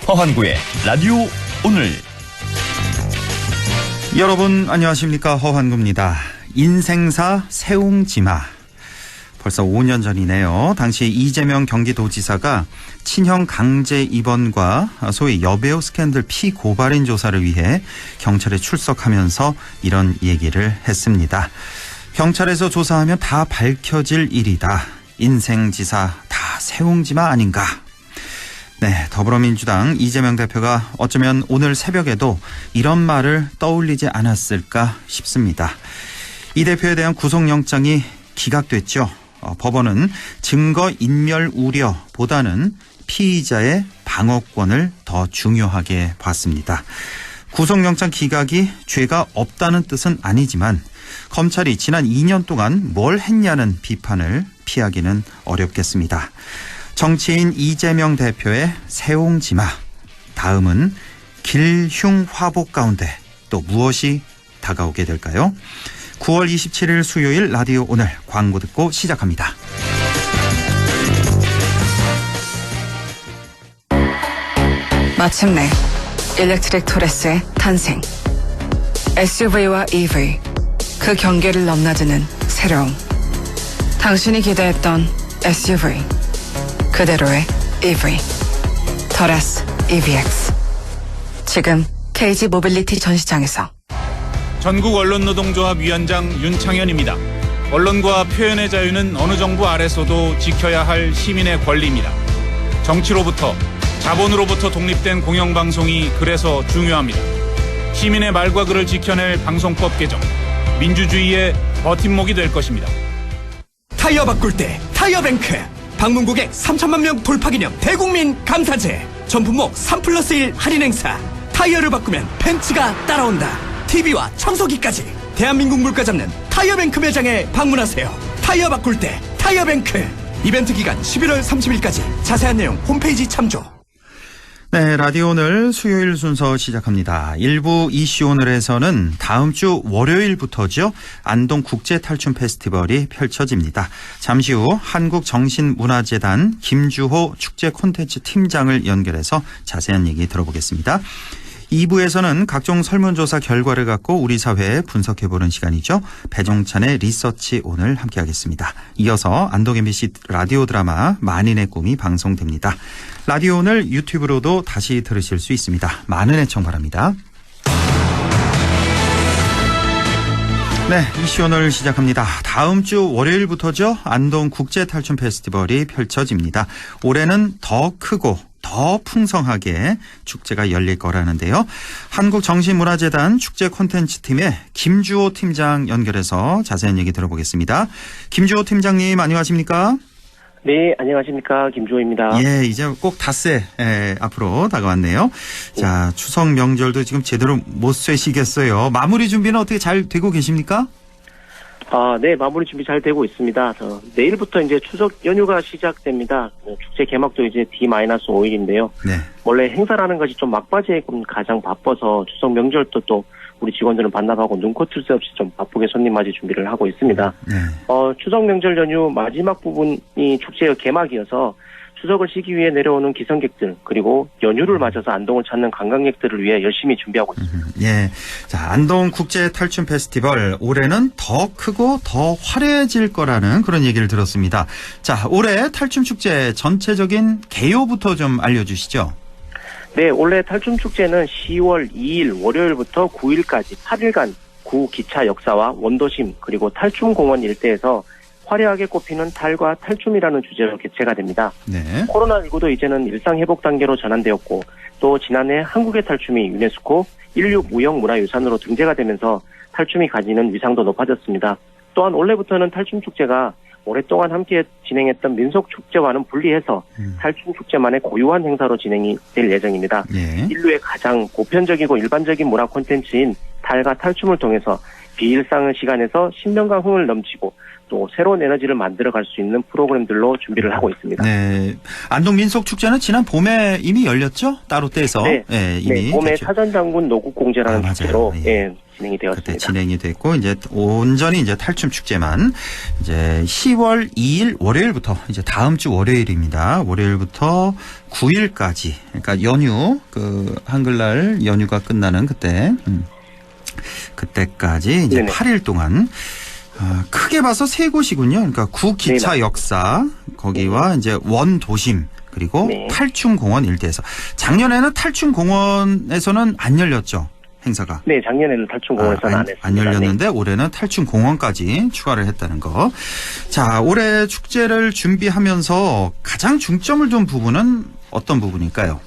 허환구의 라디오 오늘. 여러분 안녕하십니까, 허환구입니다. 인생사 세옹지마. 벌써 5년 전이네요. 당시 이재명 경기도지사가 친형 강제 입원과 소위 여배우 스캔들 피고발인 조사를 위해 경찰에 출석하면서 이런 얘기를 했습니다. 경찰에서 조사하면 다 밝혀질 일이다. 인생지사 다 세옹지마 아닌가. 네, 더불어민주당 이재명 대표가 어쩌면 오늘 새벽에도 이런 말을 떠올리지 않았을까 싶습니다. 이 대표에 대한 구속영장이 기각됐죠. 법원은 증거 인멸 우려보다는 피의자의 방어권을 더 중요하게 봤습니다. 구속영장 기각이 죄가 없다는 뜻은 아니지만 검찰이 지난 2년 동안 뭘 했냐는 비판을 피하기는 어렵겠습니다. 정치인 이재명 대표의 세옹지마. 다음은 길흉화복 가운데 또 무엇이 다가오게 될까요? 9월 27일 수요일 라디오 오늘 광고 듣고 시작합니다. 마침내 일렉트릭 토레스의 탄생. SUV와 EV, 그 경계를 넘나드는 새로움. 당신이 기대했던 SUV, 그대로의 EV. 토레스 EVX. 지금 KG 모빌리티 전시장에서. 전국 언론노동조합 위원장 윤창현입니다. 언론과 표현의 자유는 어느 정부 아래서도 지켜야 할 시민의 권리입니다. 정치로부터, 자본으로부터 독립된 공영방송이 그래서 중요합니다. 시민의 말과 글을 지켜낼 방송법 개정, 민주주의의 버팀목이 될 것입니다. 타이어 바꿀 때 타이어뱅크. 방문 고객 3천만 명 돌파 기념 대국민 감사제. 전품목 3+1 할인 행사. 타이어를 바꾸면 벤츠가 따라온다. TV와 청소기까지. 대한민국 물가 잡는 타이어뱅크 매장에 방문하세요. 타이어 바꿀 때 타이어뱅크. 이벤트 기간 11월 30일까지. 자세한 내용 홈페이지 참조. 네, 라디오 오늘 수요일 순서 시작합니다. 일부 이슈 오늘에서는 다음 주 월요일부터죠. 안동 국제탈춤 페스티벌이 펼쳐집니다. 잠시 후 한국정신문화재단 김주호 축제 콘텐츠 팀장을 연결해서 자세한 얘기 들어보겠습니다. 2부에서는 각종 설문조사 결과를 갖고 우리 사회에 분석해보는 시간이죠. 배종찬의 리서치 오늘 함께하겠습니다. 이어서 안동 MBC 라디오 드라마 만인의 꿈이 방송됩니다. 라디오 오늘 유튜브로도 다시 들으실 수 있습니다. 많은 애청 바랍니다. 네, 이슈 오늘 시작합니다. 다음 주 월요일부터죠. 안동 국제탈춤 페스티벌이 펼쳐집니다. 올해는 더 크고 더 풍성하게 축제가 열릴 거라는데요. 한국정신문화재단 축제 콘텐츠팀의 김주호 팀장 연결해서 자세한 얘기 들어보겠습니다. 김주호 팀장님 안녕하십니까? 네, 안녕하십니까. 김주호입니다. 예, 이제 꼭 닷새 앞으로 다가왔네요. 자, 추석 명절도 지금 제대로 못 쇠시겠어요. 마무리 준비는 어떻게 잘 되고 계십니까? 네, 마무리 준비 잘 되고 있습니다. 내일부터 이제 추석 연휴가 시작됩니다. 축제 개막도 이제 D-5일인데요. 네. 원래 행사라는 것이 좀 막바지에 가장 바빠서 추석 명절도 또 우리 직원들은 반납하고 눈코 틀 새 없이 좀 바쁘게 손님 맞이 준비를 하고 있습니다. 네. 추석 명절 연휴 마지막 부분이 축제의 개막이어서 추석을 쉬기 위해 내려오는 기성객들 그리고 연휴를 맞아서 안동을 찾는 관광객들을 위해 열심히 준비하고 있습니다. 예, 자, 안동 국제 탈춤 페스티벌 올해는 더 크고 더 화려해질 거라는 그런 얘기를 들었습니다. 자, 올해 탈춤 축제 전체적인 개요부터 좀 알려주시죠. 네, 올해 탈춤 축제는 10월 2일 월요일부터 9일까지 8일간 구 기차 역사와 원도심 그리고 탈춤공원 일대에서 화려하게 꼽히는 탈과 탈춤이라는 주제로 개최가 됩니다. 네. 코로나19도 이제는 일상회복 단계로 전환되었고 또 지난해 한국의 탈춤이 유네스코 인류 무형문화유산으로 등재가 되면서 탈춤이 가지는 위상도 높아졌습니다. 또한 올해부터는 탈춤 축제가 오랫동안 함께 진행했던 민속축제와는 분리해서 탈춤 축제만의 고유한 행사로 진행이 될 예정입니다. 예. 인류의 가장 보편적이고 일반적인 문화 콘텐츠인 탈과 탈춤을 통해서 비일상 시간에서 신명과 흥을 넘치고 또 새로운 에너지를 만들어갈 수 있는 프로그램들로 준비를 하고 있습니다. 네, 안동 민속축제는 지난 봄에 이미 열렸죠? 따로 떼서. 네, 이미 봄에 됐죠. 사전장군 노국공제라는 축제로 진행이 되었습니다. 그때 진행이 됐고 이제 온전히 이제 탈춤 축제만 이제 10월 2일 월요일부터 이제 다음 주 월요일입니다. 월요일부터 9일까지 그러니까 연휴 그 한글날 연휴가 끝나는 그때까지 이제 네네. 8일 동안 크게 봐서 세 곳이군요. 그러니까 구기차 네, 역사 거기와 이제 원도심 그리고 네. 탈춤공원 일대에서 작년에는 탈춤공원에서는 안 열렸죠. 행사가. 네, 작년에는 탈춤공원에서는 안 했습니다. 안 열렸는데 올해는 탈춤공원까지 추가를 했다는 거. 자, 올해 축제를 준비하면서 가장 중점을 둔 부분은 어떤 부분일까요?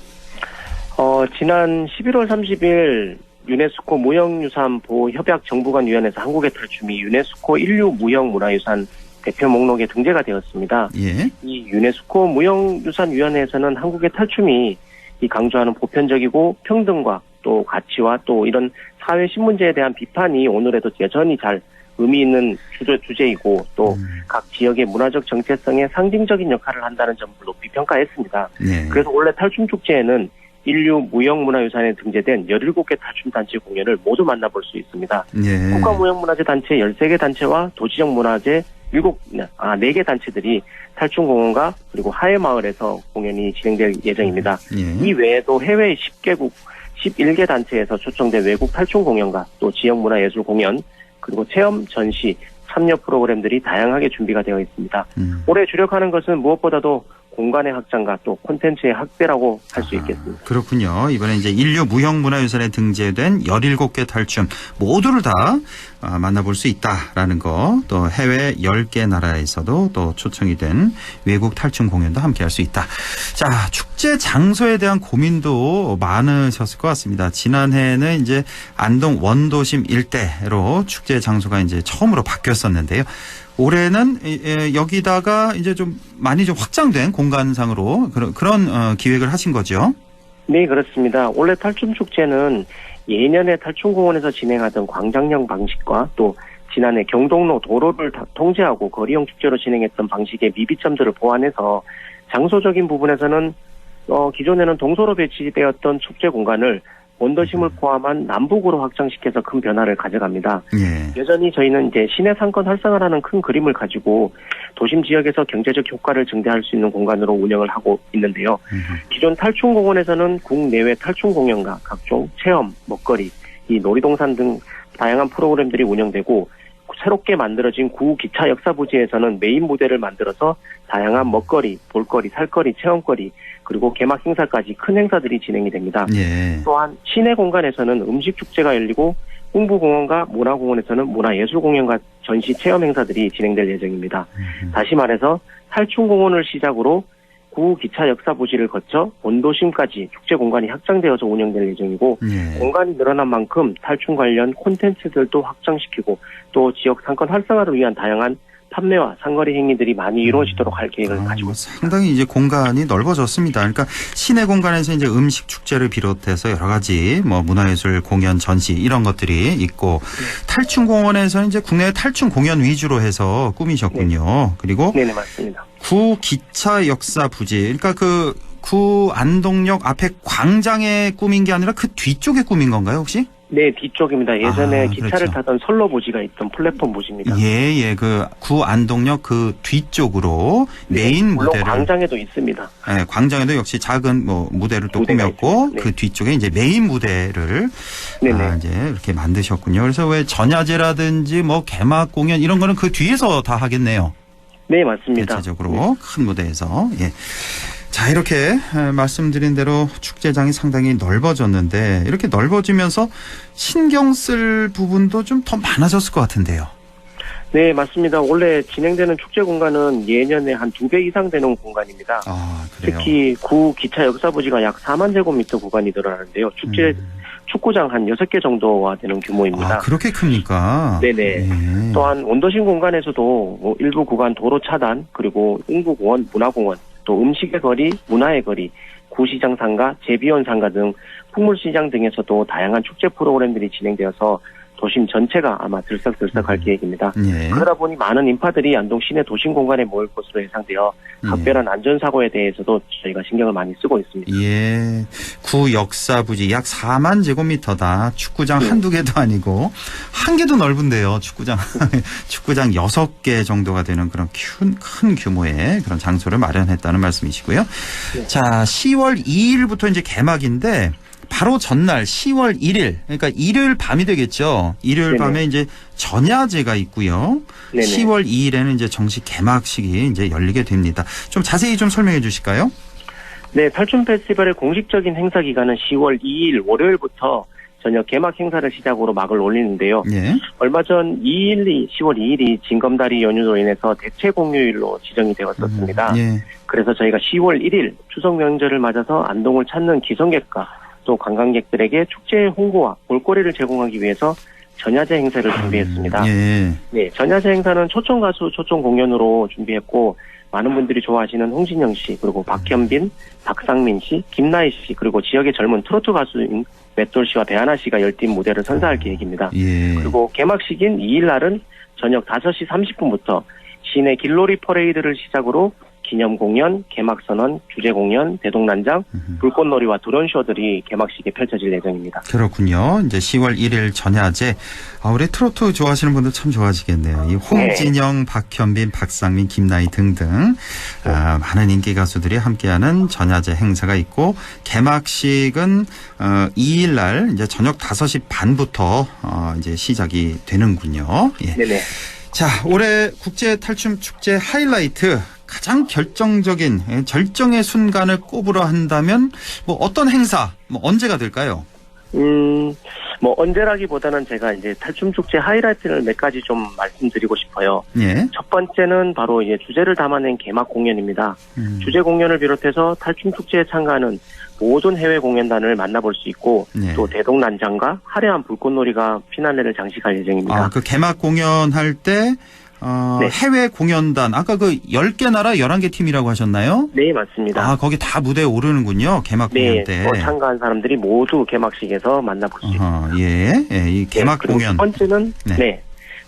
지난 11월 30일 유네스코 무형유산보호협약정부간위원회에서 한국의 탈춤이 유네스코 인류 무형문화유산 대표 목록에 등재가 되었습니다. 예. 이 유네스코 무형유산위원회에서는 한국의 탈춤이 이 강조하는 보편적이고 평등과 또 가치와 또 이런 사회 신문제에 대한 비판이 오늘에도 여전히 잘 의미 있는 주제이고 또 각 지역의 문화적 정체성에 상징적인 역할을 한다는 점을 높이 평가했습니다. 네. 그래서 원래 탈춤축제에는 인류 무형문화유산에 등재된 17개 탈춤단체 공연을 모두 만나볼 수 있습니다. 예. 국가무형문화재 단체 13개 단체와 도시적 문화재 4개 단체들이 탈춤공원과 그리고 하회마을에서 공연이 진행될 예정입니다. 예. 이 외에도 해외 10개국 11개 단체에서 초청된 외국 탈춤 공연과 또 지역문화예술 공연 그리고 체험 전시 참여 프로그램들이 다양하게 준비가 되어 있습니다. 올해 주력하는 것은 무엇보다도 공간의 확장과 또 콘텐츠의 확대라고 할 수 있겠습니다. 그렇군요. 이번에 이제 인류 무형문화유산에 등재된 17개 탈춤 모두를 다 만나볼 수 있다라는 거, 또 해외 10개 나라에서도 또 초청이 된 외국 탈춤 공연도 함께 할 수 있다. 자, 축제 장소에 대한 고민도 많으셨을 것 같습니다. 지난해에는 이제 안동 원도심 일대로 축제 장소가 이제 처음으로 바뀌었었는데요. 올해는 여기다가 이제 좀 많이 좀 확장된 공간상으로 그런 기획을 하신 거죠? 네, 그렇습니다. 원래 탈춤축제는 예년에 탈춤공원에서 진행하던 광장형 방식과 또 지난해 경동로 도로를 통제하고 거리형 축제로 진행했던 방식의 미비점들을 보완해서 장소적인 부분에서는 기존에는 동서로 배치되었던 축제 공간을 원도심을 포함한 남북으로 확장시켜서 큰 변화를 가져갑니다. 예. 여전히 저희는 이제 시내 상권 활성화라는 큰 그림을 가지고 도심 지역에서 경제적 효과를 증대할 수 있는 공간으로 운영을 하고 있는데요. 기존 탈춤공원에서는 국내외 탈춤 공연과 각종 체험, 먹거리, 이 놀이동산 등 다양한 프로그램들이 운영되고 새롭게 만들어진 구기차 역사부지에서는 메인 무대를 만들어서 다양한 먹거리, 볼거리, 살거리, 체험거리 그리고 개막 행사까지 큰 행사들이 진행이 됩니다. 예. 또한 시내 공간에서는 음식 축제가 열리고 홍보공원과 문화공원에서는 문화예술공연과 전시 체험 행사들이 진행될 예정입니다. 다시 말해서 탈춤공원을 시작으로 구기차 역사부지를 거쳐 원도심까지 축제 공간이 확장되어서 운영될 예정이고 예. 공간이 늘어난 만큼 탈춤 관련 콘텐츠들도 확장시키고 또 지역 상권 활성화를 위한 다양한 판매와 상거리 행위들이 많이 이루어지도록 할 계획을 가지고 있습니다. 상당히 이제 공간이 넓어졌습니다. 그러니까 시내 공간에서 이제 음식 축제를 비롯해서 여러 가지 뭐 문화예술 공연 전시 이런 것들이 있고 탈춤 공원에서는 이제 국내 탈춤 공연 위주로 해서 꾸미셨군요. 그리고 네네, 맞습니다. 구 기차 역사 부지 그러니까 그 구 안동역 앞에 광장에 꾸민 게 아니라 그 뒤쪽에 꾸민 건가요 혹시? 네, 뒤쪽입니다. 예전에 기차를 그렇죠. 타던 선로 부지가 있던 플랫폼 부지입니다. 예, 그 구 안동역 그 뒤쪽으로 메인 물론 무대를 광장에도 있습니다. 네, 광장에도 역시 작은 뭐 무대를 또 무대가 꾸몄고 있습니다. 네. 그 뒤쪽에 이제 메인 무대를 네네. 이제 이렇게 만드셨군요. 그래서 왜 전야제라든지 뭐 개막 공연 이런 거는 그 뒤에서 다 하겠네요. 네, 맞습니다. 대체적으로 큰 무대에서. 예. 자, 이렇게 말씀드린 대로 축제장이 상당히 넓어졌는데 이렇게 넓어지면서 신경 쓸 부분도 좀 더 많아졌을 것 같은데요. 네, 맞습니다. 원래 진행되는 축제 공간은 예년에 한 2배 이상 되는 공간입니다. 아, 그래요? 특히 구 기차 역사부지가 약 4만 제곱미터 구간이 늘어나는데요. 축구장 한 6개 정도와 되는 규모입니다. 아, 그렇게 큽니까? 네네. 예. 또한 원도심 공간에서도 뭐 일부 구간 도로 차단, 그리고 응구공원, 문화공원, 또 음식의 거리, 문화의 거리, 구시장 상가, 제비원 상가 등 풍물시장 등에서도 다양한 축제 프로그램들이 진행되어서 도심 전체가 아마 들썩들썩할 계획입니다. 예. 그러다 보니 많은 인파들이 안동 시내 도심 공간에 모일 것으로 예상되어 각별한 안전사고에 대해서도 저희가 신경을 많이 쓰고 있습니다. 예. 구 역사 부지 약 4만 제곱미터다. 축구장 한두 개도 아니고 한 개도 넓은데요. 축구장 6개 정도가 되는 그런 큰 규모의 그런 장소를 마련했다는 말씀이시고요. 네. 자, 10월 2일부터 이제 개막인데 바로 전날 10월 1일, 그러니까 일요일 밤이 되겠죠. 일요일 네네. 밤에 이제 전야제가 있고요. 네네. 10월 2일에는 이제 정식 개막식이 이제 열리게 됩니다. 좀 자세히 좀 설명해 주실까요? 네, 탈춤 페스티벌의 공식적인 행사 기간은 10월 2일 월요일부터 저녁 개막 행사를 시작으로 막을 올리는데요. 예. 얼마 전 10월 2일이 징검다리 연휴로 인해서 대체 공휴일로 지정이 되었었습니다. 예. 그래서 저희가 10월 1일 추석 명절을 맞아서 안동을 찾는 기성객과 또 관광객들에게 축제 홍보와 볼거리를 제공하기 위해서 전야제 행사를 준비했습니다. 예. 네, 전야제 행사는 초청 가수 초청 공연으로 준비했고 많은 분들이 좋아하시는 홍진영 씨, 그리고 박현빈, 박상민 씨, 김나희 씨, 그리고 지역의 젊은 트로트 가수인 맷돌 씨와 배하나 씨가 열띤 무대를 선사할 계획입니다. 예. 그리고 개막식인 2일 날은 저녁 5시 30분부터 시내 길놀이 퍼레이드를 시작으로 기념 공연, 개막 선언, 주제 공연, 대동난장, 불꽃놀이와 드론쇼들이 개막식에 펼쳐질 예정입니다. 그렇군요. 이제 10월 1일 전야제. 우리 트로트 좋아하시는 분들 참 좋아하시겠네요. 이 홍진영, 박현빈, 박상민, 김나희 등등 많은 인기 가수들이 함께하는 전야제 행사가 있고 개막식은 2일 날 이제 저녁 5시 반부터 이제 시작이 되는군요. 예. 네네. 자, 올해 국제 탈춤 축제 하이라이트 가장 결정적인 절정의 순간을 꼽으려 한다면 뭐 어떤 행사, 뭐 언제가 될까요? 뭐 언제라기보다는 제가 이제 탈춤 축제 하이라이트를 몇 가지 좀 말씀드리고 싶어요. 예. 첫 번째는 바로 이제 주제를 담아낸 개막 공연입니다. 주제 공연을 비롯해서 탈춤 축제에 참가하는 모든 해외 공연단을 만나볼 수 있고 네. 또 대동난장과 화려한 불꽃놀이가 피날레를 장식할 예정입니다. 그 개막 공연할 때 네. 해외 공연단 아까 그 10개 나라 11개 팀이라고 하셨나요? 네, 맞습니다. 거기 다 무대에 오르는군요. 개막 네, 공연 때. 참가한 사람들이 모두 개막식에서 만나볼 수 있습니다. 예. 이 개막 그리고 공연. 첫 번째는 네.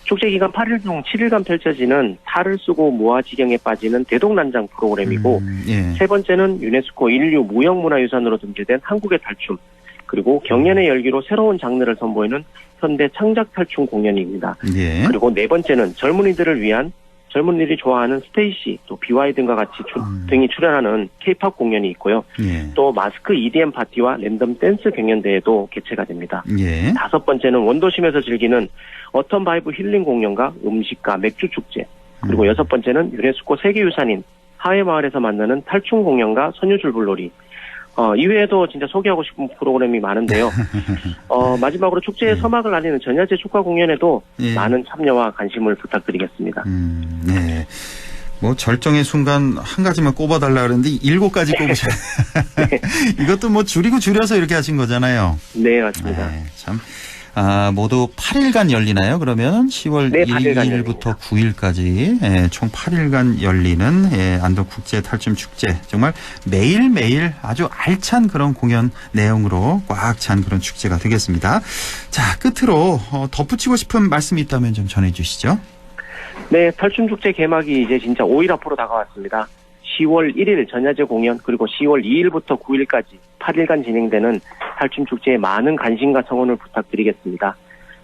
축제 기간 8일 중 7일간 펼쳐지는 탈을 쓰고 무아지경에 빠지는 대동난장 프로그램이고 예. 세 번째는 유네스코 인류 무형문화유산으로 등재된 한국의 탈춤, 그리고 경연의 열기로 새로운 장르를 선보이는 현대 창작 탈춤 공연입니다. 예. 그리고 네 번째는 젊은이들을 위한 젊은이들이 좋아하는 스테이시, 또 BY 등과 같이 등이 출연하는 K-팝 공연이 있고요. 예. 또 마스크 EDM 파티와 랜덤 댄스 경연대회도 개최가 됩니다. 예. 다섯 번째는 원도심에서 즐기는 어텀 바이브 힐링 공연과 음식과 맥주 축제, 그리고 여섯 번째는 유네스코 세계유산인 하회마을에서 만나는 탈춤 공연과 선유줄 불놀이. 이외에도 진짜 소개하고 싶은 프로그램이 많은데요. 마지막으로 축제의 서막을 알리는 전야제 축가 공연에도 예. 많은 참여와 관심을 부탁드리겠습니다. 네. 뭐 절정의 순간 한 가지만 꼽아달라 그랬는데 7가지 꼽으셔. 이것도 뭐 줄이고 줄여서 이렇게 하신 거잖아요. 네, 맞습니다. 네, 참. 모두 8일간 열리나요? 그러면 10월 네, 8일간 1일부터 9일까지 총 8일간 열리는 안동 국제 탈춤 축제. 정말 매일매일 아주 알찬 그런 공연 내용으로 꽉 찬 그런 축제가 되겠습니다. 자, 끝으로 덧붙이고 싶은 말씀이 있다면 좀 전해 주시죠. 네, 탈춤 축제 개막이 이제 진짜 5일 앞으로 다가왔습니다. 10월 1일 전야제 공연, 그리고 10월 2일부터 9일까지 8일간 진행되는 탈춤 축제에 많은 관심과 성원을 부탁드리겠습니다.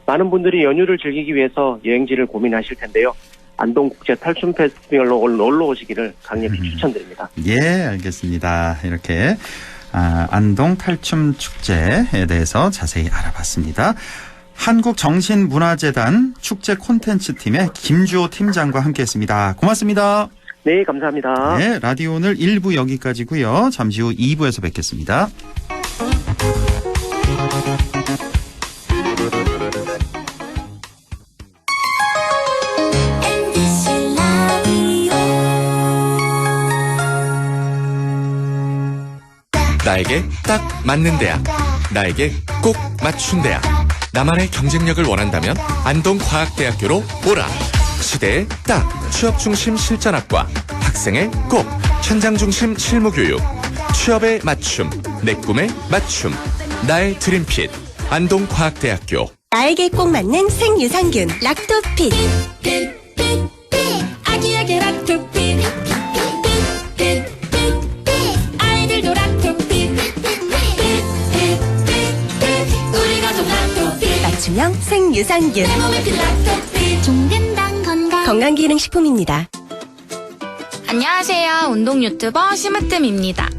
많은 분들이 연휴를 즐기기 위해서 여행지를 고민하실 텐데요. 안동 국제 탈춤 페스티벌로 놀러 오시기를 강력히 추천드립니다. 예, 알겠습니다. 이렇게 안동 탈춤 축제에 대해서 자세히 알아봤습니다. 한국정신문화재단 축제 콘텐츠 팀의 김주호 팀장과 함께했습니다. 고맙습니다. 네, 감사합니다. 네, 라디오 오늘 1부 여기까지고요. 잠시 후 2부에서 뵙겠습니다. 나에게 딱 맞는 대학, 나에게 꼭 맞춘 대학. 나만의 경쟁력을 원한다면 안동과학대학교로 오라. 시대에 딱 취업중심 실전학과, 학생의 꼭 현장중심 실무교육, 취업에 맞춤, 내 꿈에 맞춤, 나의 드림핏 안동과학대학교. 나에게 꼭 맞는 생유산균 락토핏. 아기에게 락토핏. 아이들도 락토핏. 우리 가족 락토핏. 맞춤형 생유산균. 내 몸에 핀 락토핏. 종근당 건강기능식품입니다. 안녕하세요. 운동 유튜버 심으뜸입니다.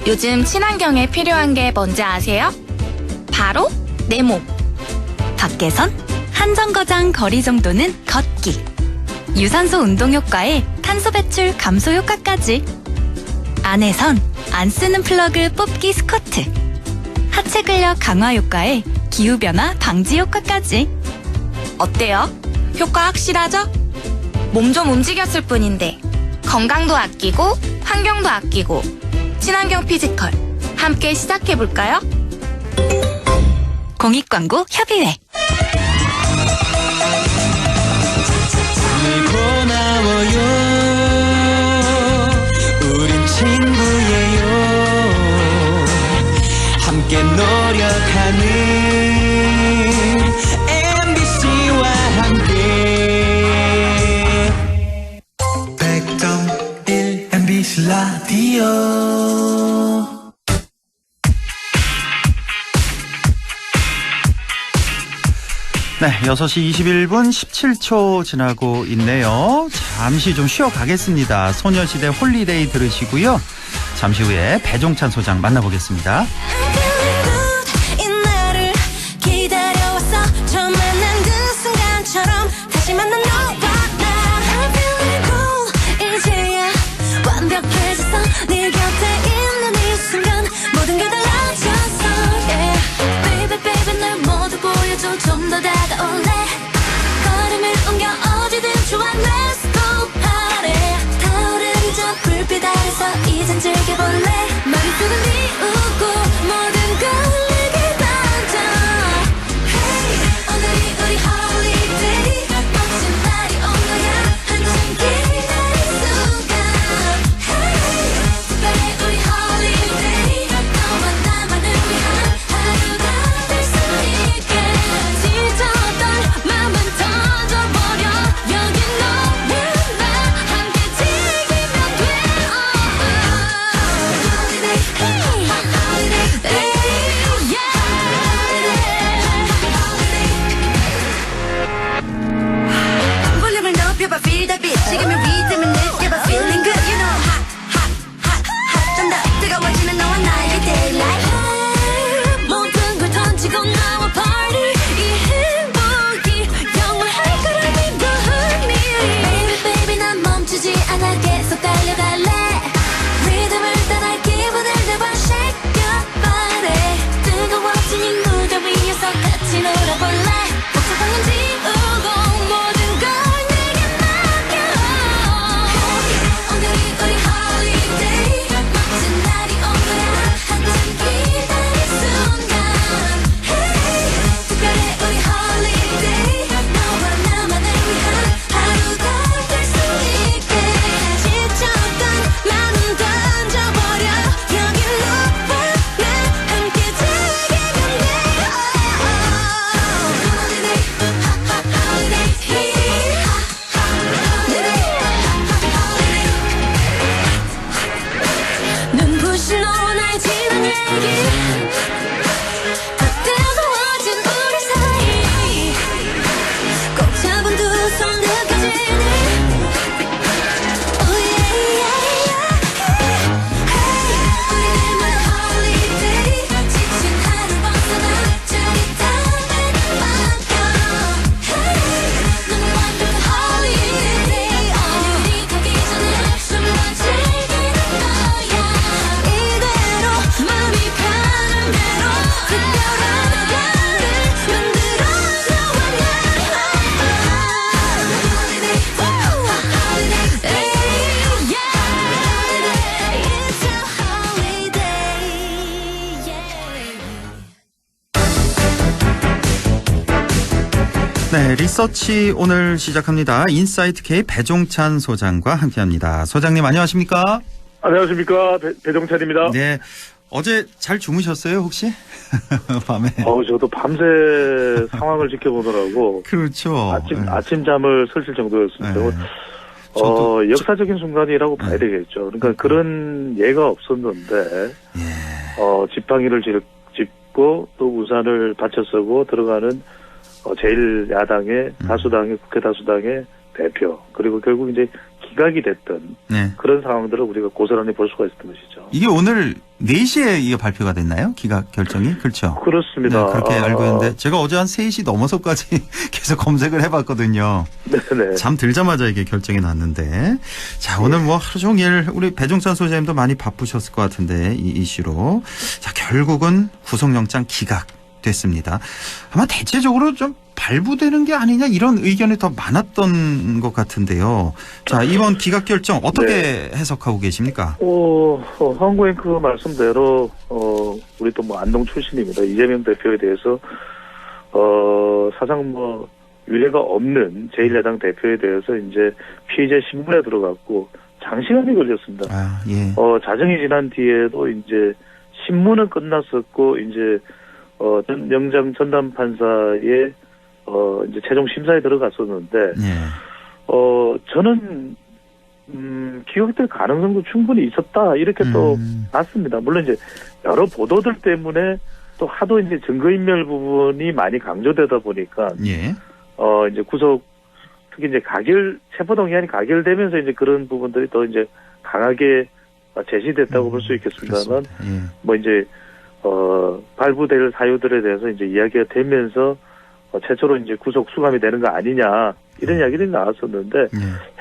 요즘 친환경에 필요한 게 뭔지 아세요? 바로 내 몸. 밖에선 한정거장 거리 정도는 걷기. 유산소 운동 효과에 탄소 배출 감소 효과까지. 안에선 안 쓰는 플러그 뽑기 스쿼트. 하체 근력 강화 효과에 기후변화 방지 효과까지. 어때요? 효과 확실하죠? 몸 좀 움직였을 뿐인데 건강도 아끼고 환경도 아끼고 친환경 피지컬 함께 시작해볼까요? 공익광고 협의회. 고마워요. 우린 친구예요. 함께 노력하는 MBC와 함께 100.1 MBC 라디오. 네, 6시 21분 17초 지나고 있네요. 잠시 좀 쉬어가겠습니다. 소녀시대 홀리데이 들으시고요. 잠시 후에 배종찬 소장 만나보겠습니다. 이날을 기다려왔어. 처음 만난 그 순간처럼 다시 만난 너와 나. I'm feeling cool. 이제야 완벽해졌어. 네 곁에 있는 이 순간 모든 게 달라졌어. Yeah. Baby baby 날 모두 보여줘. 좀 더 다가올래. 걸음을 옮겨 어디든 좋아. Let's go party. 타오르는 저 불빛 아래서 이젠 즐겨볼래. 머릿속은 비우고 모든 걸 내게 던져. Hey 오늘이 우리 holiday. 멋진 날이 온 거야. 한참 기다린 순간. Hey 특별해 우리 holiday. 너와 나만을 위한 하루가 될 수 있게. 지쳤던 맘은 던져버려. 여긴 너와 나 함께 즐기면 돼. Holiday, holiday, yeah. 볼륨을 높여봐, feel the beat. 지금의 리듬을 느껴봐, feeling good. You know, hot, hot, hot, hot. 좀 더 뜨거워지는 너와 나의 daylight. 모든 걸 던지고 나와 party. 이 행복이 영원할 거라 믿어, honey. Baby, baby, 난 멈추지 않아. 계속 달려갈래. 리듬을 따라 기분을 내봐. Shake your body. 뜨거워진 이 무대 위에서 같이 놀아볼래. 복잡한 건 지우고 모든 걸 내게 맡겨. 오늘이 우리 holiday. 멋진 날이 온 거야. 한참 기다린 순간. Hey 특별해 우리 holiday. 너와 나만을 위한 하루가 될 수 있게. 지쳤던 맘은 던져버려. 여긴 너와 나 함께 즐기면 돼. Holiday, holiday, 눈부신 너와 나의 지난 얘기. 더 뜨거워진 우리 사이. 꼭 잡은 두 손 느껴지네. Oh yeah, yeah, yeah. Hey 우리 내만 holiday. 지친 하루 벗어나 짜릿함에 맡겨. Hey 넌 완벽한 holiday. 오늘이 가기 전에 숨만 즐기는 거야. 이대로 마음이 가는 대로 특별한 날을 만들어 너와 나. Holiday, holiday, yeah. It's a holiday, yeah. 네, 리서치 오늘 시작합니다. 인사이트 K 배종찬 소장과 함께합니다. 소장님 안녕하십니까? 안녕하십니까. 배종찬입니다. 네, 어제 잘 주무셨어요 혹시? 밤에. 저도 밤새 상황을 지켜보느라고. 그렇죠. 아침 잠을 설칠 정도였습니다. 저도 역사적인 순간이라고 봐야 되겠죠. 그러니까 그런 예가 없었는데, 지팡이를 짚고 또 우산을 받쳐 쓰고 들어가는 제1야당의 다수당의 국회 다수당의 대표, 그리고 결국 이제 기각이 됐던 그런 상황들을 우리가 고스란히 볼 수가 있었던 것이죠. 이게 오늘 4시에 이게 발표가 됐나요? 기각 결정이? 그렇죠. 그렇습니다. 네, 그렇게 알고 있는데 제가 어제 한 3시 넘어서까지 계속 검색을 해봤거든요. 네네. 잠 들자마자 이게 결정이 났는데 자 오늘 뭐 하루 종일 우리 배종찬 소장님도 많이 바쁘셨을 것 같은데 이 이슈로 자 결국은 구속영장 기각됐습니다. 아마 대체적으로 좀 발부되는 게 아니냐 이런 의견이 더 많았던 것 같은데요. 자 이번 기각 결정 어떻게 해석하고 계십니까? 황구 앵커 말씀대로 우리 또 뭐 안동 출신입니다. 이재명 대표에 대해서 사상 뭐 유례가 없는 제1야당 대표에 대해서 이제 피의자 신문에 들어갔고 장시간이 걸렸습니다. 자정이 지난 뒤에도 이제 신문은 끝났었고 이제 영장 전담 판사의 이제 최종 심사에 들어갔었는데, 저는, 기각될 가능성도 충분히 있었다, 이렇게 또 봤습니다. 물론 이제 여러 보도들 때문에 또 하도 이제 증거인멸 부분이 많이 강조되다 보니까, 이제 구속, 특히 이제 체포동의안이 가결되면서 이제 그런 부분들이 더 이제 강하게 제시됐다고 볼 수 있겠습니다만, 뭐 이제, 발부될 사유들에 대해서 이제 이야기가 되면서, 최초로 이제 구속 수감이 되는 거 아니냐 이런 이야기들이 나왔었는데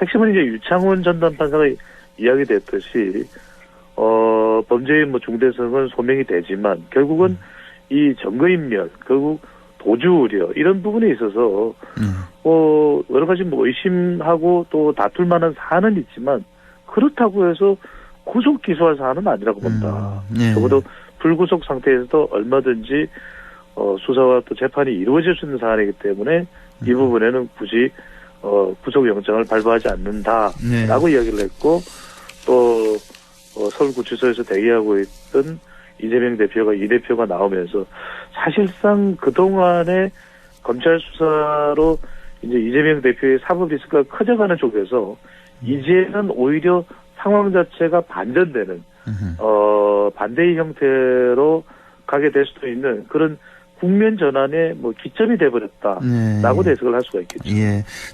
핵심은 이제 유창훈 전담 판사가 이야기됐듯이 범죄의 뭐 중대성은 소명이 되지만 결국은 이 증거인멸 결국 도주 우려 이런 부분에 있어서 여러 가지 뭐 의심하고 또 다툴 만한 사안은 있지만 그렇다고 해서 구속 기소할 사안은 아니라고 본다. 적어도 불구속 상태에서도 얼마든지 수사와 또 재판이 이루어질 수 있는 사안이기 때문에 이 부분에는 굳이 구속영장을 발부하지 않는다라고 이야기를 했고 또 서울구치소에서 대기하고 있던 이재명 대표가 이 대표가 나오면서 사실상 그동안의 검찰 수사로 이제 이재명 대표의 사법 리스크가 커져가는 쪽에서 이제는 오히려 상황 자체가 반전되는 반대의 형태로 가게 될 수도 있는 그런 국면 전환의 뭐 기점이 돼버렸다라고 해석을 할 수가 있겠죠.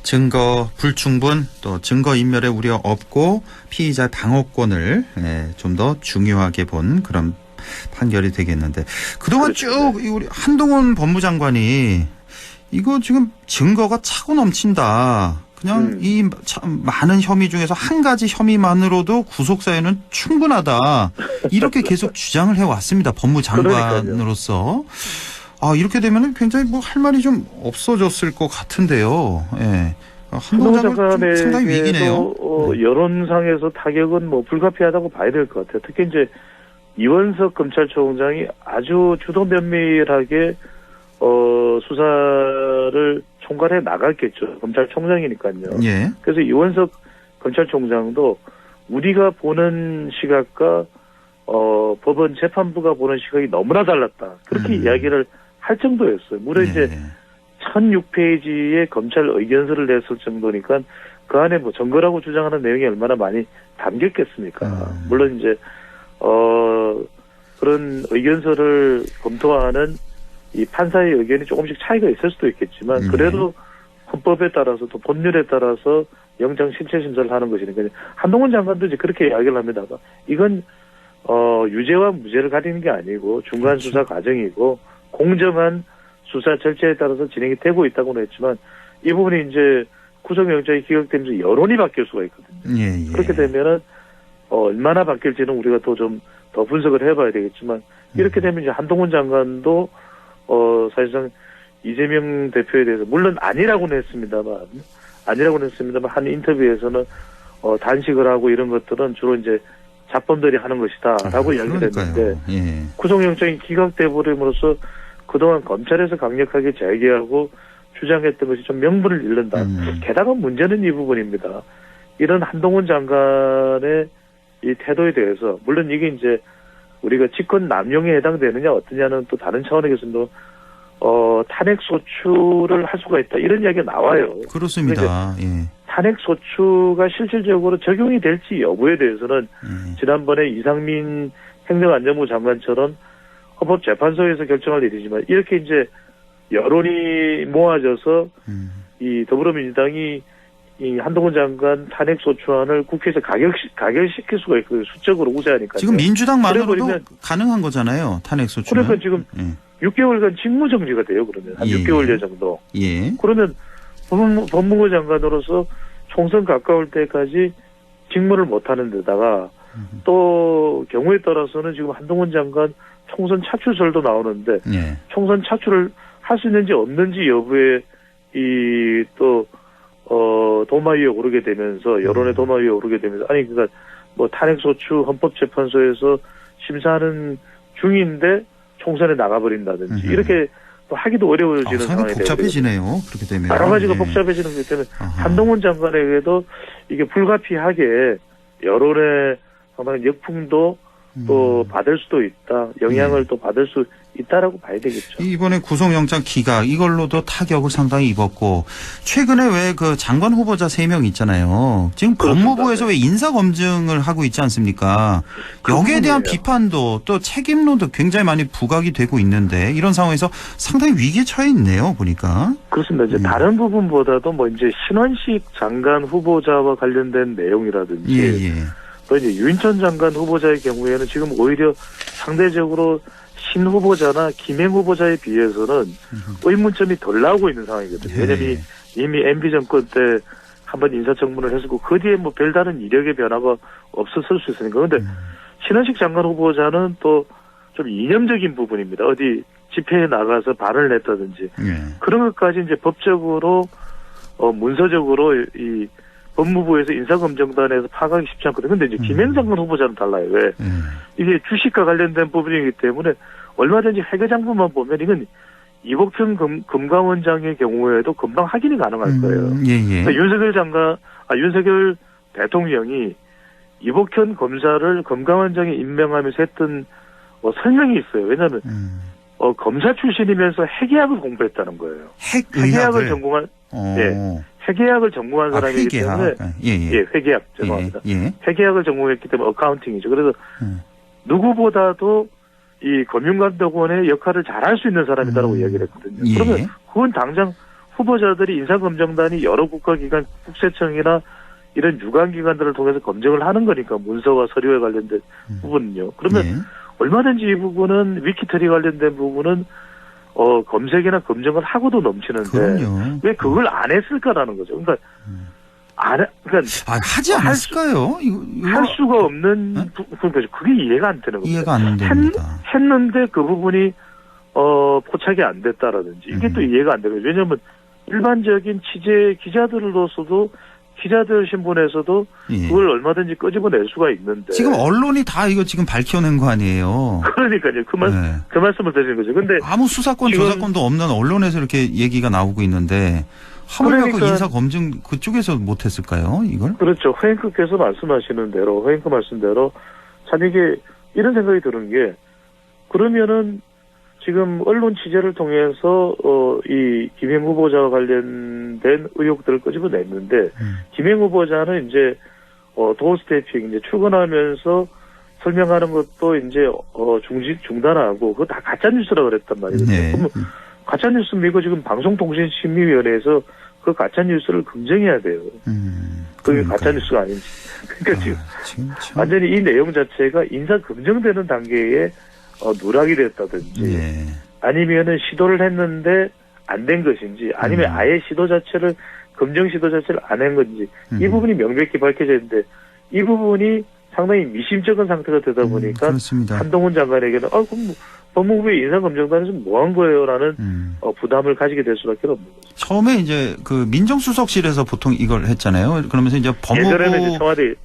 증거 불충분 또 증거 인멸의 우려 없고 피의자 방어권을 좀 더 중요하게 본 그런 판결이 되겠는데 그동안 쭉 우리 한동훈 법무장관이 이거 지금 증거가 차고 넘친다. 그냥 이 많은 혐의 중에서 한 가지 혐의만으로도 구속 사유는 충분하다. 이렇게 계속 주장을 해왔습니다. 법무장관으로서. 이렇게 되면 굉장히 뭐 할 말이 좀 없어졌을 것 같은데요. 한동훈 장관의 상당히 위기네요. 여론상에서 타격은 뭐 불가피하다고 봐야 될 것 같아요. 특히 이제 이원석 검찰총장이 아주 주도 면밀하게 수사를 총괄해 나갔겠죠. 검찰총장이니까요. 그래서 이원석 검찰총장도 우리가 보는 시각과 법원 재판부가 보는 시각이 너무나 달랐다. 그렇게 이야기를 할 정도였어요. 무려 이제 1006페이지의 검찰 의견서를 냈을 정도니까 그 안에 뭐 증거라고 주장하는 내용이 얼마나 많이 담겼겠습니까. 물론 이제 그런 의견서를 검토하는 이 판사의 의견이 조금씩 차이가 있을 수도 있겠지만 그래도 헌법에 따라서 또 법률에 따라서 영장 실체 심사를 하는 것이니까 한동훈 장관도 이제 그렇게 이야기를 합니다. 이건 유죄와 무죄를 가리는 게 아니고 중간 수사 과정이고 공정한 수사 절차에 따라서 진행이 되고 있다고는 했지만 이 부분이 이제 구속영장이 기각되면서 여론이 바뀔 수가 있거든요. 그렇게 되면은 얼마나 바뀔지는 우리가 또 좀 더 분석을 해봐야 되겠지만 이렇게 되면 이제 한동훈 장관도 사실상 이재명 대표에 대해서 물론 아니라고는 했습니다만 한 인터뷰에서는 단식을 하고 이런 것들은 주로 이제 자범들이 하는 것이다라고 이야기를 했는데 구속영장이 기각돼 버림으로써 그동안 검찰에서 강력하게 재개하고 주장했던 것이 좀 명분을 잃는다. 게다가 문제는 이 부분입니다. 이런 한동훈 장관의 이 태도에 대해서 물론 이게 이제 우리가 직권 남용에 해당되느냐 어떠냐는 또 다른 차원의 개선도 탄핵 소추를 할 수가 있다 이런 이야기가 나와요. 그렇습니다. 예. 탄핵 소추가 실질적으로 적용이 될지 여부에 대해서는 지난번에 이상민 행정안전부 장관처럼 헌법재판소에서 결정할 일이지만 이렇게 이제 여론이 모아져서 이 더불어민주당이 이 한동훈 장관 탄핵 소추안을 국회에서 가결시킬 수가 있거든요. 수적으로 우세하니까. 지금 민주당만으로도 가능한 거잖아요. 탄핵 소추안. 그러니까 지금 6개월간 직무정지가 돼요. 그러면 한 6개월여 정도. 예. 그러면 법무부 장관으로서 총선 가까울 때까지 직무를 못하는 데다가 또 경우에 따라서는 지금 한동훈 장관 총선 차출설도 나오는데 총선 차출을 할 수 있는지 없는지 여부에 이 또 도마 위에 오르게 되면서 여론의 도마 위에 오르게 되면서 아니 그러니까 뭐 탄핵 소추 헌법재판소에서 심사하는 중인데 총선에 나가버린다든지 이렇게 또 하기도 어려워지는 상황이 되고 복잡해지네요. 그렇게 되면 여러 가지가 복잡해지는 거기 때문에 한동훈 장관에게도 이게 불가피하게 여론의 상당히 역풍도 또 받을 수도 있다. 영향을 또 받을 수 있다라고 봐야 되겠죠. 이번에 구속영장 기각 이걸로도 타격을 상당히 입었고 최근에 왜 그 장관 후보자 3명 있잖아요. 지금 그렇습니다. 법무부에서 왜 인사검증을 하고 있지 않습니까? 여기에 대한 비판도 또 책임론도 굉장히 많이 부각이 되고 있는데 이런 상황에서 상당히 위기에 처해 있네요. 보니까. 그렇습니다. 이제 다른 부분보다도 뭐 이제 신원식 장관 후보자와 관련된 내용이라든지 또 이제 유인천 장관 후보자의 경우에는 지금 오히려 상대적으로 신 후보자나 김행 후보자에 비해서는 의문점이 덜 나오고 있는 상황이거든요. 왜냐하면 이미 MB 정권 때 한번 인사청문을 했었고 그 뒤에 뭐 별다른 이력의 변화가 없었을 수 있으니까. 그런데 신원식 장관 후보자는 또 좀 이념적인 부분입니다. 어디 집회에 나가서 발언을 냈다든지 그런 것까지 이제 법적으로 문서적으로 이 법무부에서 인사검증단에서 파악하기 쉽지 않거든요. 근데 이제 김행 장관 후보자는 달라요. 왜? 이게 주식과 관련된 부분이기 때문에 얼마든지 회계장부만 보면 이건 이복현 금감원장의 경우에도 금방 확인이 가능할 거예요. 그러니까 윤석열 대통령이 이복현 검사를 금감원장에 임명하면서 했던 설명이 있어요. 왜냐하면 검사 출신이면서 회계학을 공부했다는 거예요. 회계학을 전공한 회계학을 전공한 사람이기 때문에 회계학 죄송합니다. 회계학을 전공했기 때문에 어카운팅이죠. 그래서 누구보다도 이 금융감독원의 역할을 잘할 수 있는 사람이다라고 이야기를 했거든요. 그러면 그건 당장 후보자들이 인사검증단이 여러 국가기관, 국세청이나 이런 유관기관들을 통해서 검증을 하는 거니까 문서와 서류에 관련된 부분은요. 그러면 얼마든지 이 부분은 위키트리 관련된 부분은 검색이나 검증을 하고도 넘치는데 왜 그걸 안 했을까라는 거죠. 그러니까 하지 않았을까요? 할 수가 없는 그러니까 그게 이해가 안 되는 거죠. 이해가 안 됩니다. 했는데 그 부분이 포착이 안 됐다라든지 이게 또 이해가 안 되거든요. 왜냐하면 일반적인 취재 기자들로서도 기자들 신분에서도 그걸 얼마든지 끄집어낼 수가 있는데 지금 언론이 다 이거 지금 밝혀낸 거 아니에요. 그러니까요. 그 말씀을 드리는 거죠. 근데 아무 수사권 조사권도 없는 언론에서 이렇게 얘기가 나오고 있는데 하물며 그 인사 검증 그쪽에서 못했을까요? 이걸? 그렇죠. 허행크께서 말씀하시는 대로 허행크 말씀대로 참 이게 이런 생각이 드는 게 그러면은 지금 언론 취재를 통해서 이 김행 후보자와 관련된 의혹들을 끄집어냈는데 김행 후보자는 이제 도어 스태핑 이제 출근하면서 설명하는 것도 이제 중단하고 그거 다 가짜 뉴스라 그랬단 말이거든요. 그러면 가짜 뉴스는 이거 지금 방송통신심의위원회에서 그 가짜 뉴스를 검증해야 돼요. 그게 가짜 뉴스가 아닌지. 그러니까 지금 완전히 이 내용 자체가 인사 검증되는 단계에 누락이 됐다든지 아니면은 시도를 했는데 안 된 것인지 아니면 아예 시도 자체를 검증 시도 자체를 안 한 건지 이 부분이 명백히 밝혀져 있는데 이 부분이 상당히 미심쩍은 상태가 되다 보니까 한동훈 장관에게는 그럼 법무부의 인사검증단에서 뭐 한 거예요라는 부담을 가지게 될 수밖에 없는 거죠. 처음에 이제 그 민정수석실에서 보통 이걸 했잖아요. 그러면서 이제 법무부 예전에는 이제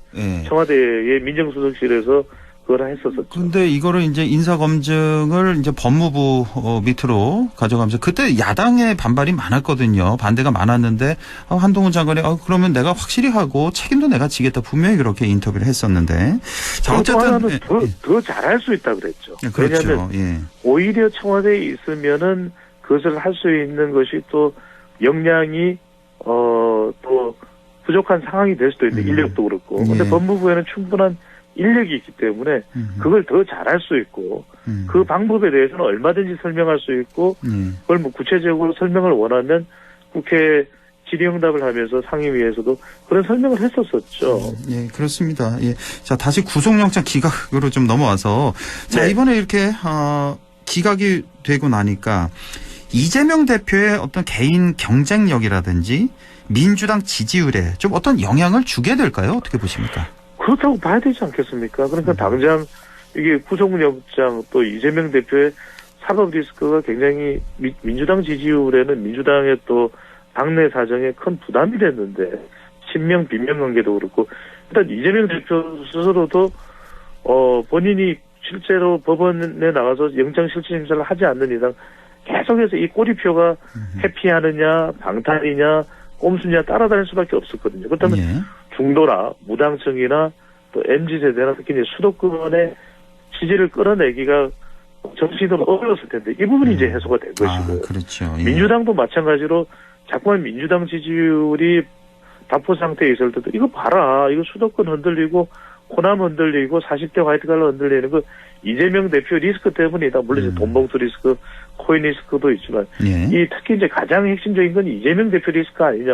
청와대의 민정수석실에서 그걸 했었었죠. 근데 이거를 이제 인사검증을 이제 법무부 밑으로 가져가면서 그때 야당의 반발이 많았거든요. 반대가 많았는데 한동훈 장관이 그러면 내가 확실히 하고 책임도 내가 지겠다 분명히 그렇게 인터뷰를 했었는데. 자, 어쨌든 더 잘할 수 있다 그랬죠. 그렇죠. 왜냐하면 예. 오히려 청와대에 있으면은 그것을 할 수 있는 것이 또 역량이 또 부족한 상황이 될 수도 있는데 인력도 그렇고. 근데 법무부에는 충분한 인력이 있기 때문에 그걸 더 잘할 수 있고 그 방법에 대해서는 얼마든지 설명할 수 있고 그걸 뭐 구체적으로 설명을 원하면 국회 질의응답을 하면서 상임위에서도 그런 설명을 했었었죠. 예, 그렇습니다. 예. 자, 다시 구속영장 기각으로 좀 넘어와서 자, 이번에 이렇게 기각이 되고 나니까 이재명 대표의 어떤 개인 경쟁력이라든지 민주당 지지율에 좀 어떤 영향을 주게 될까요? 어떻게 보십니까? 그렇다고 봐야 되지 않겠습니까? 그러니까 당장 이게 구속영장 또 이재명 대표의 사법 리스크가 굉장히 민주당 지지율에는 민주당의 또 당내 사정에 큰 부담이 됐는데 친명 빈명 관계도 그렇고 일단 이재명 대표 스스로도 본인이 실제로 법원에 나가서 영장 실질 심사를 하지 않는 이상 계속해서 이 꼬리표가 회피하느냐 방탄이냐 꼼수냐 따라다닐 수밖에 없었거든요. 그렇다면 중도나 무당층이나 또 MZ세대나 특히 이제 수도권의 지지를 끌어내기가 정치인으로 어려웠을 텐데 이 부분이 이제 해소가 된 것이고 그렇죠. 예. 민주당도 마찬가지로 자꾸만 민주당 지지율이 답보 상태에 있을 때도 이거 봐라 이거 수도권 흔들리고 호남 흔들리고 40대 화이트 갈라 흔들리는 거 이재명 대표 리스크 때문이다. 물론 이제 돈봉투 리스크, 코인 리스크도 있지만 이 특히 이제 가장 핵심적인 건 이재명 대표 리스크 아니냐.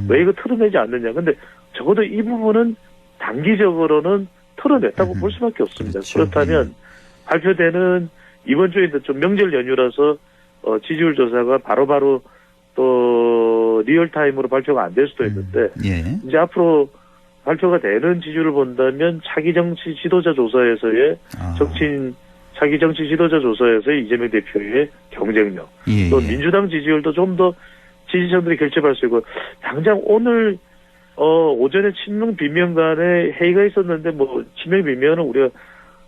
왜 이거 털어내지 않느냐. 근데 적어도 이 부분은 단기적으로는 털어냈다고 볼 수밖에 없습니다. 그렇다면 발표되는 이번 주에도 좀 명절 연휴라서 지지율 조사가 바로바로 또 리얼타임으로 발표가 안 될 수도 있는데 이제 앞으로 발표가 되는 지지율을 본다면 차기 정치 지도자 조사에서의 정치인 차기 정치 지도자 조사에서의 이재명 대표의 경쟁력 또 민주당 지지율도 좀 더 지지자들이 결집할 수 있고 당장 오늘 오전에 친명 빈명 간에 회의가 있었는데 뭐 친명 빈명은 우리가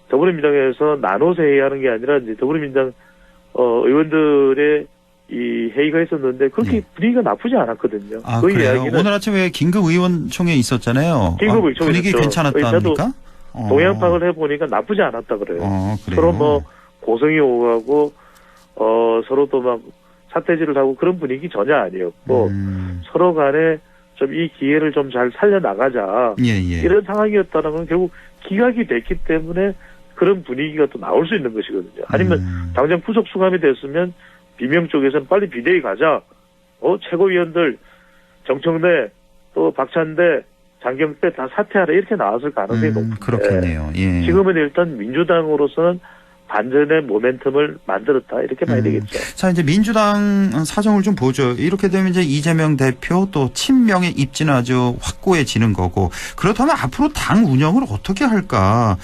더불어민주당에서 나눠서 회의하는 게 아니라 이제 더불어민주당 의원들의 이 회의가 있었는데 그렇게 분위기가 나쁘지 않았거든요. 그 그래요? 이야기는 오늘 아침에 긴급 의원총회 있었잖아요. 긴급 의원총회 분위기 괜찮았답니까? 동향 파악을 해보니까 나쁘지 않았다 그래요. 그래요? 서로 뭐 고성이 오가고 서로 또 막 사태질을 하고 그런 분위기 전혀 아니었고 서로 간에 좀 이 기회를 좀 잘 살려나가자 이런 상황이었다는 건 결국 기각이 됐기 때문에 그런 분위기가 또 나올 수 있는 것이거든요. 아니면 당장 구속 수감이 됐으면 비명 쪽에서는 빨리 비대위 가자. 최고위원들 정청래 또 박찬대 장경태 다 사퇴하라 이렇게 나왔을 가능성이 높은데 그렇겠네요. 예. 지금은 일단 민주당으로서는 반전의 모멘텀을 만들었다 이렇게 봐야 되겠죠. 자, 이제 민주당 사정을 좀 보죠. 이렇게 되면 이제 이재명 대표 또 친명의 입지는 아주 확고해지는 거고 그렇다면 앞으로 당 운영을 어떻게 할까?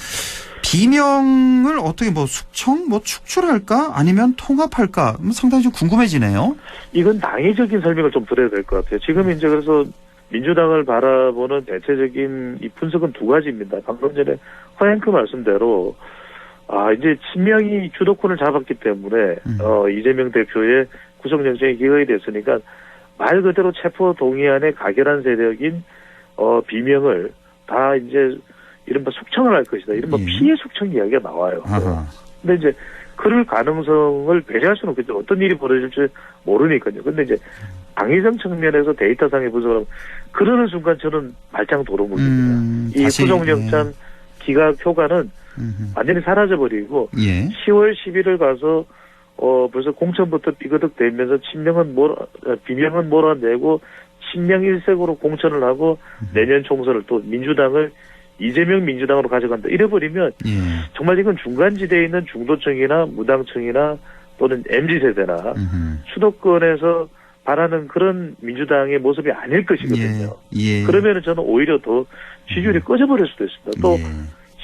비명을 어떻게 숙청 축출할까 아니면 통합할까 상당히 좀 궁금해지네요. 이건 당위적인 설명을 좀 드려야 될 것 같아요. 지금 이제 그래서 민주당을 바라보는 대체적인 이 분석은 두 가지입니다. 방금 전에 허앵크 말씀대로 이제 친명이 주도권을 잡았기 때문에 이재명 대표의 구속영장이 기각이 됐으니까 말 그대로 체포 동의안의 가결한 세력인 비명을 다 이제 이른바 숙청을 할 것이다. 이른바 피해 숙청 이야기가 나와요. 근데 이제 그럴 가능성을 배제할 수는 없겠죠. 어떤 일이 벌어질지 모르니까요. 근데 이제 당위성 측면에서 데이터상의 분석을 하면 그러는 순간 저는 말짱 도루묵입니다. 이 구속영장 기각 효과는 완전히 사라져버리고 10월 11일 가서 벌써 공천부터 삐그덕 되면서 비명은 몰아내고 친명 일색으로 공천을 하고 내년 총선을 또 민주당을 이재명 민주당으로 가져간다. 이래버리면 정말 이건 중간지대에 있는 중도층이나 무당층이나 또는 MZ세대나 수도권에서 바라는 그런 민주당의 모습이 아닐 것이거든요. 그러면 저는 오히려 더 지지율이 꺼져버릴 수도 있습니다. 또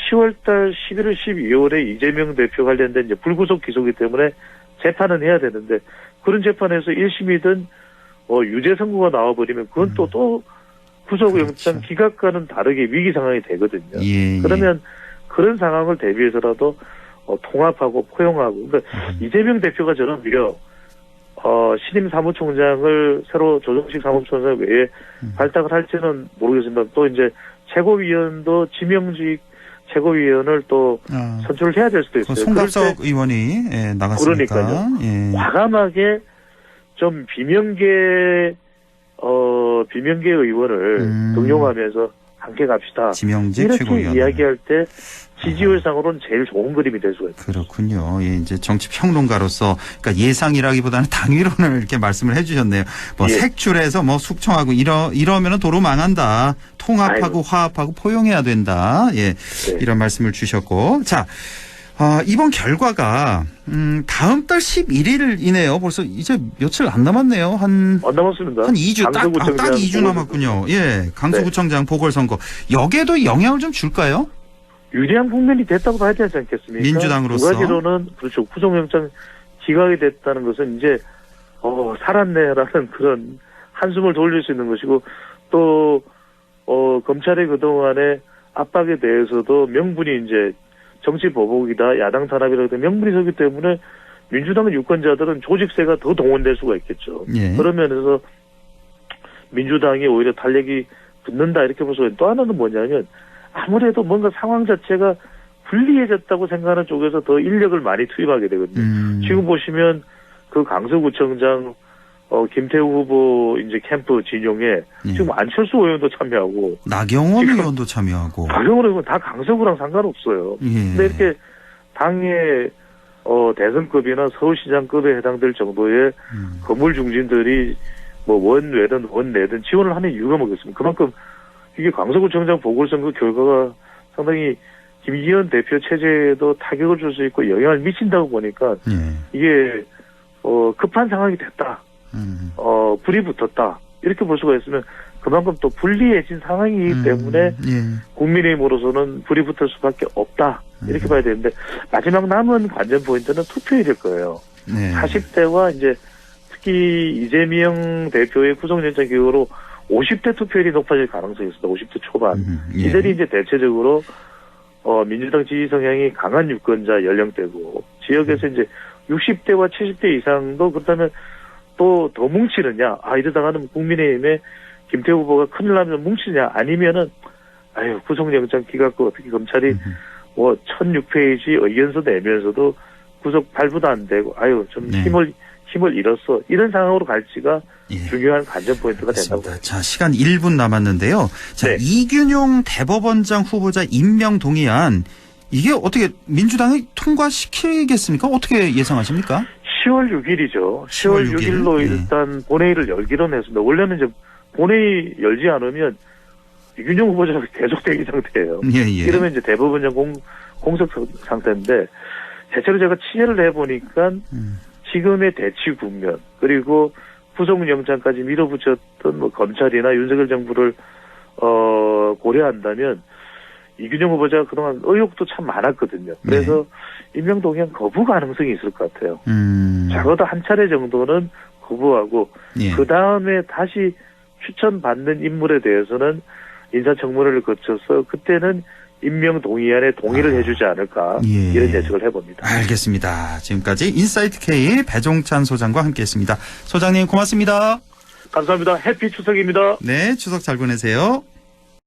10월달 11월 12월에 이재명 대표 관련된 이제 불구속 기소기 때문에 재판은 해야 되는데 그런 재판에서 1심이든 유죄 선고가 나와버리면 그건 또 구속영장 기각과는 다르게 위기 상황이 되거든요. 그러면 그 그런 상황을 대비해서라도 통합하고 포용하고. 그러니까 이재명 대표가 저는 오히려 신임 사무총장을 새로 조정식 사무총장 외에 발탁을 할지는 모르겠습니다. 또 이제 최고위원도 지명직 최고위원을 또 선출을 해야 될 수도 있어요. 송갑석 의원이 나갔으니까. 그러니까요. 예. 과감하게 좀 비명계 의원을 등용하면서 함께 갑시다. 지명직 이렇게 최고위원. 이야기할 때 지지율상으로는 제일 좋은 그림이 될 수가 있습니다. 그렇군요. 예, 이제 정치 평론가로서 그러니까 예상이라기보다는 당위론을 이렇게 말씀을 해주셨네요. 뭐 예. 색출해서 뭐 숙청하고 이러면은 도로 망한다. 통합하고 화합하고 포용해야 된다. 예, 네. 이런 말씀을 주셨고 자. 이번 결과가 다음 달 11일이네요. 벌써 이제 며칠 안 남았네요. 안 남았습니다. 한 2주 딱 2주 남았군요. 예, 강서구청장 보궐선거 여기에도 영향을 좀 줄까요? 유리한 국면이 됐다고 봐야 되지 않겠습니까? 민주당으로서. 두 가지로는 그렇죠. 구속영장 기각이 됐다는 것은 이제 살았네라는 그런 한숨을 돌릴 수 있는 것이고 또 검찰의 그동안의 압박에 대해서도 명분이 이제 정치 보복이다, 야당 탄압이라고 명분이 서기 때문에 민주당 유권자들은 조직세가 더 동원될 수가 있겠죠. 예. 그런 면에서 민주당이 오히려 탄력이 붙는다 이렇게 볼 수가 있는. 또 하나는 뭐냐면 아무래도 뭔가 상황 자체가 불리해졌다고 생각하는 쪽에서 더 인력을 많이 투입하게 되거든요. 지금 보시면 그 강서구청장 김태우 후보 이제 캠프 진용에 지금 안철수 의원도 참여하고 나경원 의원도 참여하고 나경원 의원 다 강서구랑 상관없어요. 예. 근데 이렇게 당의 대선급이나 서울시장급에 해당될 정도의 건물 중진들이 뭐 원외든 원내든 지원을 하는 이유가 뭐겠습니까? 그만큼 이게 강서구청장 보궐선거 결과가 상당히 김기현 대표 체제에도 타격을 줄 수 있고 영향을 미친다고 보니까 이게 급한 상황이 됐다. 불이 붙었다. 이렇게 볼 수가 있으면 그만큼 또 불리해진 상황이기 때문에 국민의힘으로서는 불이 붙을 수밖에 없다. 이렇게 봐야 되는데 마지막 남은 관전 포인트는 투표일일 거예요. 네. 40대와 이제 특히 이재명 대표의 구속영장 기각으로 50대 투표율이 높아질 가능성이 있습니다. 50대 초반. 이들이 이제 대체적으로 민주당 지지 성향이 강한 유권자 연령대고 지역에서 이제 60대와 70대 이상도 그렇다면 또 더 뭉치느냐? 이러다가는 국민의힘에 김태우 후보가 큰일 나면 뭉치냐? 아니면은 구속영장 기각과 어떻게 검찰이 1006페이지 의견서 내면서도 구속 발부도 안 되고 좀 힘을 잃었어. 이런 상황으로 갈지가 중요한 관전 포인트가 된다고 봅니다. 자, 시간 1분 남았는데요. 자, 네. 이균용 대법원장 후보자 임명 동의안 이게 어떻게 민주당이 통과시키겠습니까? 어떻게 예상하십니까? 10월 6일이죠. 10월 6일로 일단 본회의를 열기로 했습니다. 원래는 이제 본회의 열지 않으면 이균용 후보자가 계속 대기 상태예요. 이러면 이제 대법원장 공석 상태인데 대체로 제가 취재를 해보니까 지금의 대치 국면 그리고 구속영장까지 밀어붙였던 뭐 검찰이나 윤석열 정부를 고려한다면 이균용 후보자가 그동안 의혹도 참 많았거든요. 그래서 임명 동의안 거부 가능성이 있을 것 같아요. 적어도 한 차례 정도는 거부하고 그 다음에 다시 추천받는 인물에 대해서는 인사청문회를 거쳐서 그때는 임명 동의안에 동의를 해주지 않을까 이런 예측을 해봅니다. 알겠습니다. 지금까지 인사이트 K 배종찬 소장과 함께했습니다. 소장님 고맙습니다. 감사합니다. 해피 추석입니다. 네, 추석 잘 보내세요.